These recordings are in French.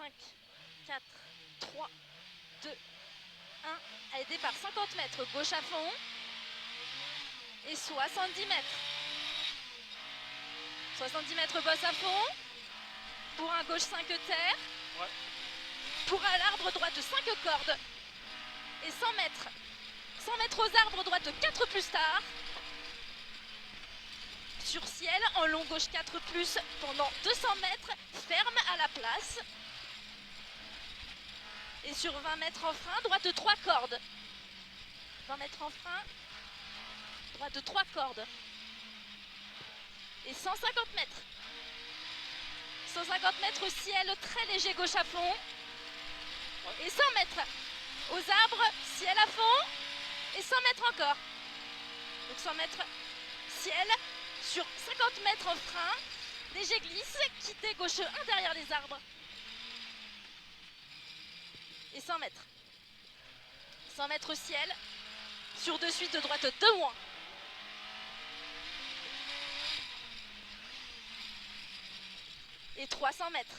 5, 4, 3, 2, 1. Allez, départ 50 mètres, gauche à fond. Et 70 mètres. 70 mètres, bosse à fond. Pour un gauche 5 terre. Ouais. Pour à l'arbre, droite 5 cordes. Et 100 mètres. 100 mètres aux arbres, droite 4 plus tard. Sur ciel, en long gauche 4 plus pendant 200 mètres, ferme à la place. Et sur 20 mètres en frein, droite 3 cordes. 20 mètres en frein, droite 3 cordes. Et 150 mètres. 150 mètres au ciel, très léger gauche à fond. Et 100 mètres aux arbres, ciel à fond. Et 100 mètres encore. Donc 100 mètres ciel. Sur 50 mètres en frein, léger glisse, quitter gauche 1 derrière les arbres. Et 100 mètres. 100 mètres au ciel. Sur de suite droite 2 moins. Et 300 mètres.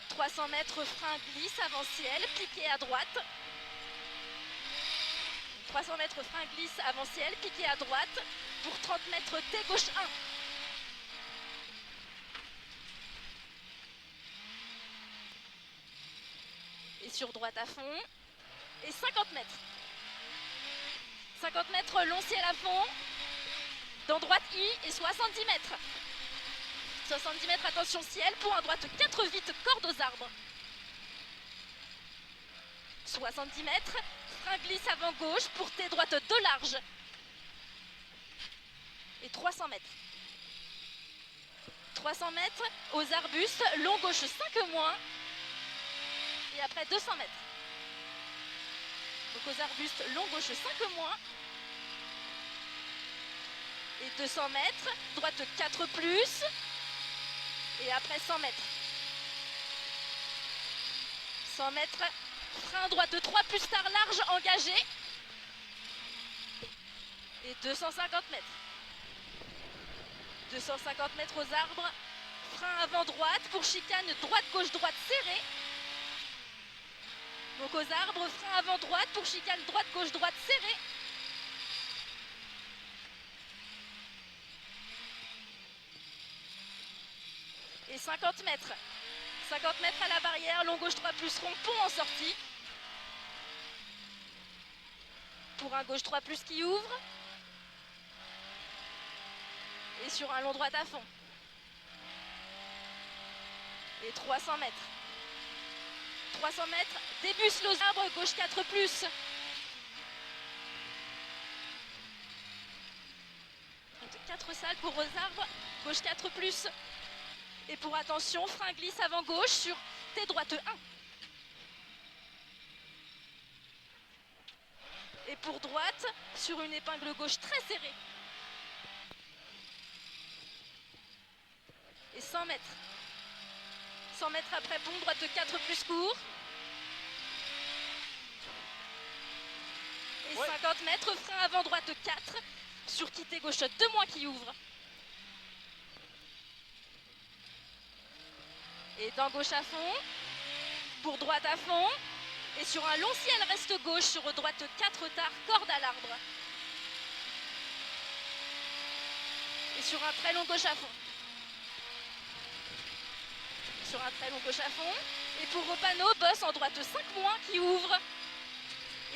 300 mètres, frein glisse, avant ciel, piqué à droite. 300 mètres, frein glisse, avant ciel, piqué à droite. Pour 30 mètres, T gauche 1. Et sur droite à fond. Et 50 mètres. 50 mètres, long ciel à fond. Dans droite I et 70 mètres. 70 mètres, attention ciel, pour un droite 4 vite, corde aux arbres. 70 mètres, frein glisse avant gauche, pour T droite 2 large. Et 300 mètres. 300 mètres, aux arbustes, long gauche 5 moins. Et après 200 mètres. Donc aux arbustes, long gauche 5 moins. Et 200 mètres, droite 4 plus. Et après 100 mètres. 100 mètres, frein droite 3 plus tard large, engagé. Et 250 mètres. 250 mètres aux arbres, frein avant droite pour chicane droite gauche droite serrée. Donc aux arbres, frein avant droite pour chicane droite gauche droite serrée. Et 50 mètres. 50 mètres à la barrière, long gauche 3 plus rond, pont en sortie. Pour un gauche 3 plus qui ouvre. Et sur un long droite à fond. Et 300 mètres. 300 mètres, début slow arbre, gauche 4 plus. 4 salles pour aux arbres, gauche 4 plus. Et pour attention, frein glisse avant gauche sur T droite 1. Et pour droite, sur une épingle gauche très serrée. Et 100 mètres. 100 mètres après pont, droite 4 plus court. Et 50 mètres, frein avant droite 4. Sur quitté gauche 2 moins qui ouvre. Et dans gauche à fond. Pour droite à fond. Et sur un long ciel reste gauche, sur droite 4 tard, corde à l'arbre. Et sur un très long gauche à fond. Sur un très long gauche à fond. Et pour au panneau, bosse en droite 5 moins qui ouvre.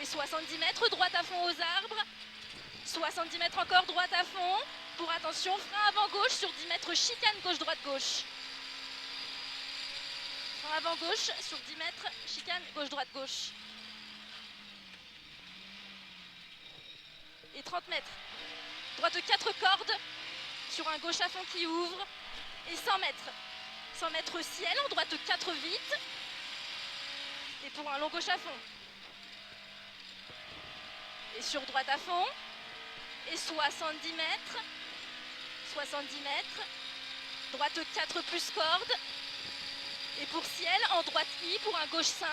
Et 70 mètres, droite à fond aux arbres. 70 mètres encore, droite à fond. Pour attention, frein avant gauche sur 10 mètres, chicane gauche, droite, gauche. Frein avant gauche sur 10 mètres, chicane gauche, droite, gauche. Et 30 mètres. Droite 4 cordes sur un gauche à fond qui ouvre. Et 100 mètres. 100 mètres ciel, en droite 4 vite. Et pour un long gauche à fond. Et sur droite à fond. Et 70 mètres. 70 mètres. Droite 4 plus corde. Et pour ciel, en droite I pour un gauche 5.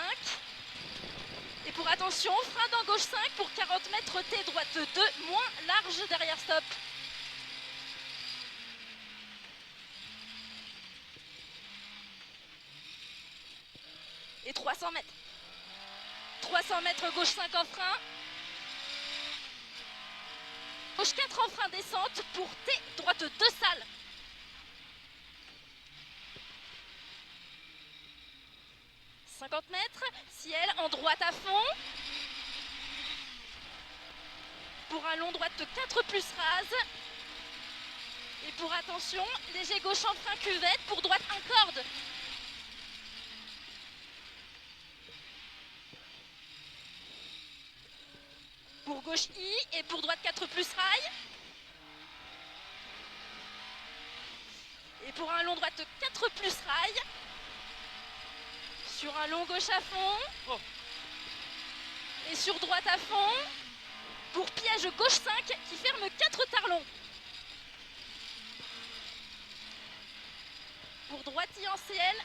Et pour attention, frein dans gauche 5 pour 40 mètres T, droite 2, moins large derrière stop. 300 mètres. 300 mètres, gauche 5 en frein. Gauche 4 en frein descente pour T, droite 2 salles. « 50 mètres, ciel en droite à fond. Pour un long droite 4 plus rase. Et pour attention, léger gauche en frein cuvette pour droite 1 corde. Pour gauche I et pour droite 4 plus rail. Et pour un long droite 4 plus rail. Sur un long gauche à fond. Oh. Et sur droite à fond. Pour piège gauche 5 qui ferme 4 tarlons. Pour droite I en CL.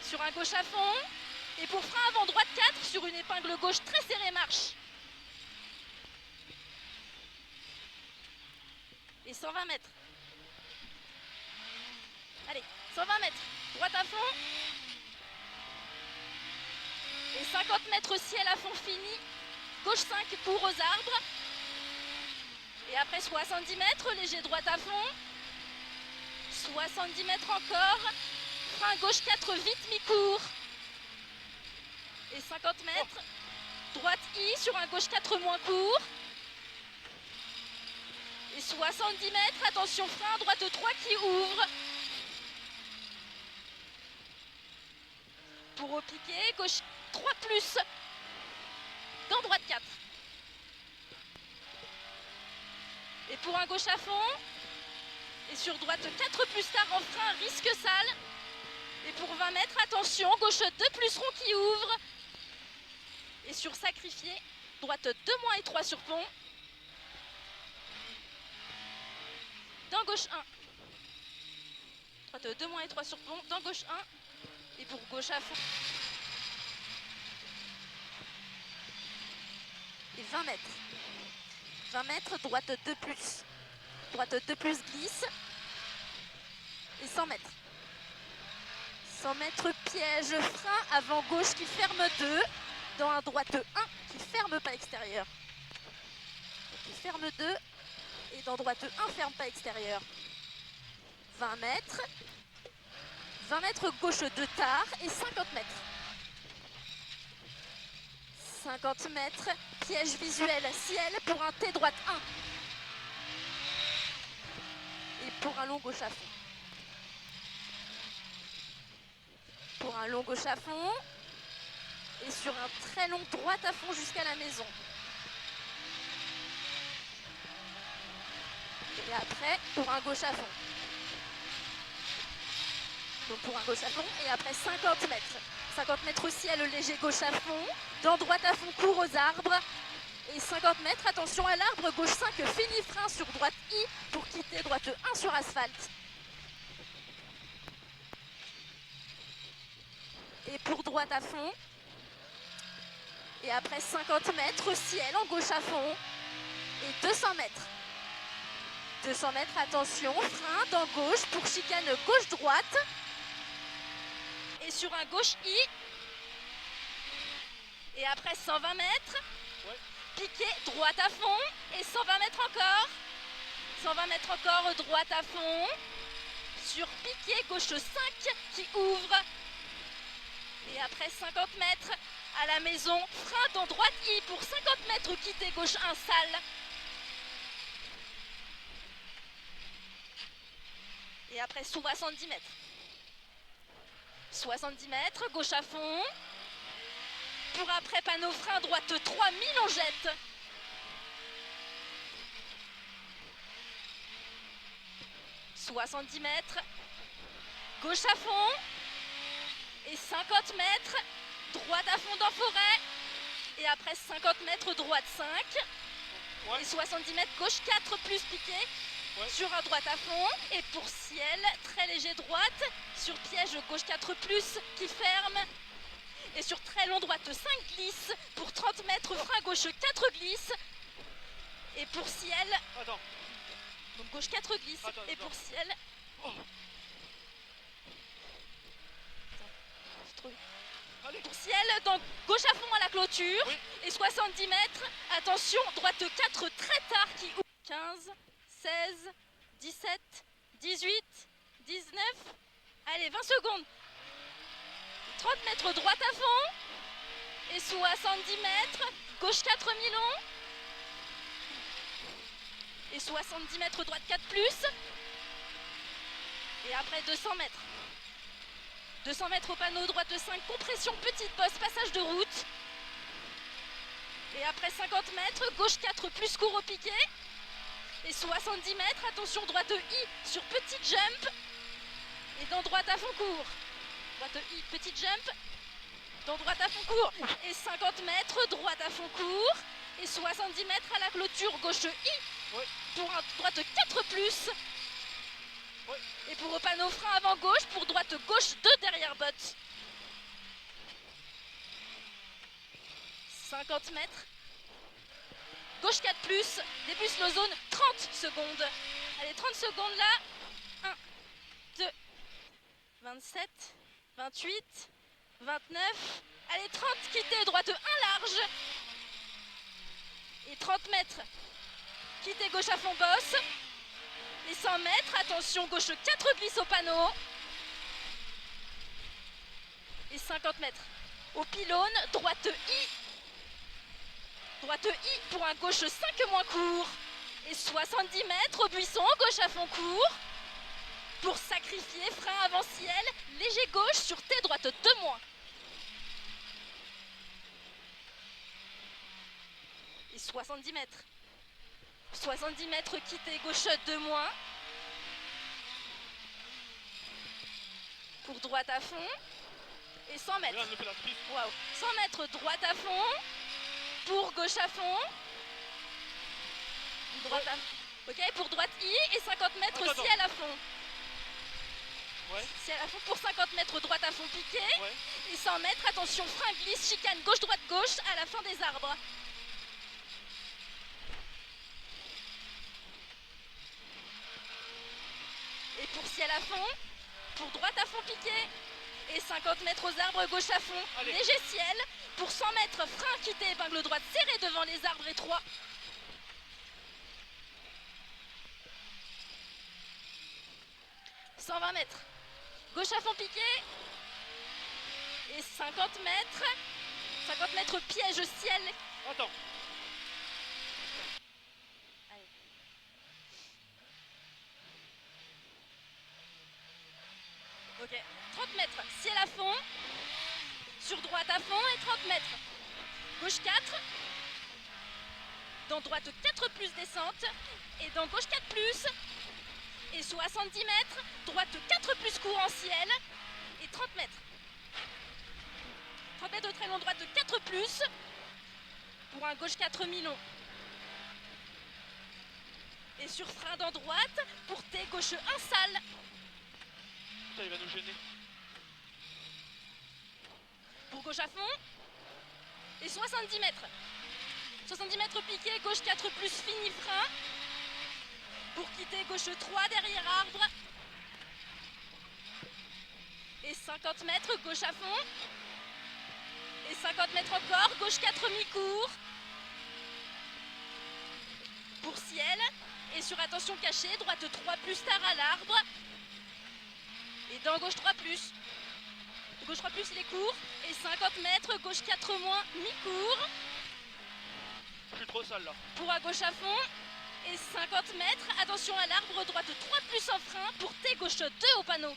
Sur un gauche à fond. Et pour frein avant droite 4 sur une épingle gauche très serrée marche. Et 120 mètres. Allez, 120 mètres. Droite à fond. Et 50 mètres ciel à fond fini. Gauche 5 court aux arbres. Et après 70 mètres, léger droite à fond. 70 mètres encore. Frein gauche 4 vite mi-court. Et 50 mètres. Droite I sur un gauche 4 moins court. Et 70 mètres, attention frein, droite 3 qui ouvre. Pour au piqué, gauche 3 plus. Dans droite 4. Et pour un gauche à fond. Et sur droite 4 plus tard en frein, risque sale. Et pour 20 mètres, attention, gauche 2 plus rond qui ouvre. Et sur sacrifié, droite 2 moins et 3 sur pont. Dans gauche 1. Droite 2 moins et 3 sur pont. Dans gauche 1. Et pour gauche à fond. Et 20 mètres. 20 mètres, droite 2 plus. Droite 2 plus glisse. Et 100 mètres. 100 mètres piège, frein avant gauche qui ferme 2. Dans un droite 1 qui ferme pas extérieur. Qui ferme 2. Et dans droite 1 ferme pas extérieur. 20 mètres. 20 mètres gauche 2 tard et 50 mètres. 50 mètres, piège visuel ciel pour un T droite 1. Et pour un long gauche à fond. Pour un long gauche à fond. Et sur un très long droite à fond jusqu'à la maison. Et après, pour un gauche à fond. Donc pour un gauche à fond. Et après 50 mètres. 50 mètres au ciel, léger gauche à fond. Dans droite à fond, court aux arbres. Et 50 mètres, attention à l'arbre. Gauche 5, fini frein sur droite I pour quitter droite 1 sur asphalte. Et pour droite à fond. Et après 50 mètres, ciel en gauche à fond. Et 200 mètres. 200 mètres, attention, frein dans gauche pour chicane gauche-droite. Et sur un gauche I. Et après 120 mètres. Ouais. Piqué, droite à fond. Et 120 mètres encore. 120 mètres encore, droite à fond. Sur piqué, gauche 5 qui ouvre. Et après 50 mètres, à la maison, frein dans droite I pour 50 mètres, quitter gauche 1 salle. Et après 70 mètres. 70 mètres, gauche à fond. Pour après panneau frein, droite 3, mi-longette. « 70 mètres, gauche à fond. Et 50 mètres, droite à fond dans forêt. Et après 50 mètres, droite 5. Ouais. Et 70 mètres, gauche 4 plus piqué. Ouais. Sur un droite à fond. Et pour ciel, très léger droite. Sur piège, gauche 4 plus qui ferme. Et sur très long, droite 5 glisse. Pour 30 mètres, frein gauche 4 glisse. Et pour ciel, Attends. donc gauche 4 glisse. Attends, Et attends. pour ciel, Oh. je trouve. Allez. Pour ciel, dans gauche à fond à la clôture. Oui. Et 70 mètres. Attention, droite 4 très tard qui ouvre. 15, 16, 17, 18, 19. Allez, 20 secondes. 30 mètres droite à fond. Et 70 mètres. Gauche 4 mi-long. Et 70 mètres droite 4 plus. Et après 200 mètres. 200 mètres au panneau, droite 5, compression, petite bosse, passage de route. Et après 50 mètres, gauche 4 plus court au piqué. Et 70 mètres, attention, droite I sur petite jump. Et dans droite à fond court. Droite I, petite jump. Dans droite à fond court. Et 50 mètres, droite à fond court. Et 70 mètres à la clôture, gauche I. Oui. Pour un droite 4 plus. Oui. Et pour au panneau frein avant gauche, pour droite gauche 2 derrière botte. 50 mètres. Gauche 4 plus, début slow zone, 30 secondes. Allez, 30 secondes là. 1, 2, 27, 28, 29. Allez, 30, quittez, droite 1 large. Et 30 mètres. Quittez gauche à fond bosse. Et 100 mètres, attention, gauche 4 glisse au panneau. Et 50 mètres. Au pylône, droite I. Droite I pour un gauche 5 moins court. Et 70 mètres au buisson, gauche à fond court. Pour sacrifier, frein avant ciel, léger gauche sur T, droite 2 moins. Et 70 mètres. 70 mètres quitté, gauche 2 moins. Pour droite à fond. Et 100 mètres. Regarde, le pédatrice. Waouh. 100 mètres droite à fond. Pour gauche à fond. Droite à... Ok, pour droite I et 50 mètres Attends, ciel à fond. Ouais. Ciel à fond pour 50 mètres droite à fond piqué. Ouais. Et 100 mètres, attention, frein glisse, chicane gauche, droite, gauche à la fin des arbres. Et pour ciel à fond, pour droite à fond piqué. Et 50 mètres aux arbres, gauche à fond. Allez. Léger ciel. Pour 100 mètres, frein quitté, épingle droite serré devant les arbres étroits. « 120 mètres. Gauche à fond piqué. Et 50 mètres. 50 mètres piège ciel. Attends. Allez. Ok. 30 mètres. Ciel à fond. Sur droite à fond et 30 mètres. Gauche 4. Dans droite 4 plus descente. Et dans gauche 4 plus. Et 70 mètres. Droite 4 plus court en ciel. Et 30 mètres. 30 mètres de très long, droite 4 plus. Pour un gauche 4 mi-long. Et sur frein dans droite. Pour T gauche 1 sale. Putain, il va nous gêner. Pour gauche à fond. Et 70 mètres. 70 mètres piqué, gauche 4 plus fini frein. Pour quitter gauche 3 derrière arbre. Et 50 mètres, gauche à fond. Et 50 mètres encore, gauche 4 mi-court. Pour ciel. Et sur attention cachée, droite 3 plus tard à l'arbre. Et dans gauche 3 plus. Gauche 3 plus, il est court. Et 50 mètres, gauche 4 moins, mi-court. Je suis trop sale là. Pour à gauche à fond. Et 50 mètres, attention à l'arbre, droite 3 plus en frein. Pour T, gauche 2 au panneau.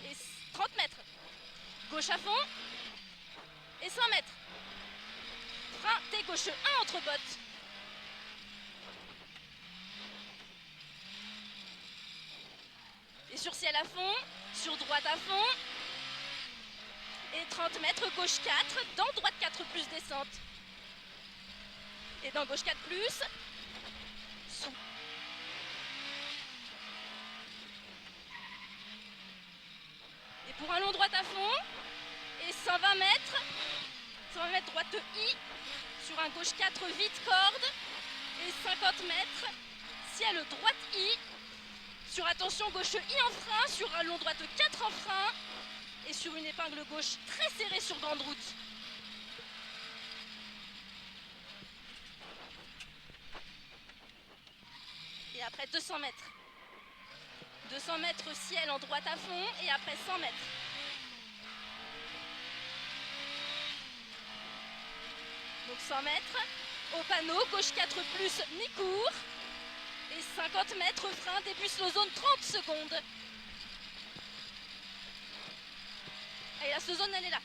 Et 30 mètres. Gauche à fond. Et 100 mètres. Frein, T, gauche 1 entre bottes. Et sur ciel à fond, sur droite à fond. Et 30 mètres, gauche 4, dans droite 4 plus descente. Et dans gauche 4 plus. Sous. Et pour un long droite à fond. Et 120 mètres. 120 mètres droite I. Sur un gauche 4 vite corde. Et 50 mètres. Ciel droite I. Sur attention, gauche I en frein, sur un long droite 4 en frein. Et sur une épingle gauche très serrée sur grande route. Et après 200 mètres. 200 mètres ciel en droite à fond et après 100 mètres. Donc 100 mètres. Au panneau, gauche 4 plus, mi-court. Et 50 mètres frein, débusse zone 30 secondes. Et la zone elle est là.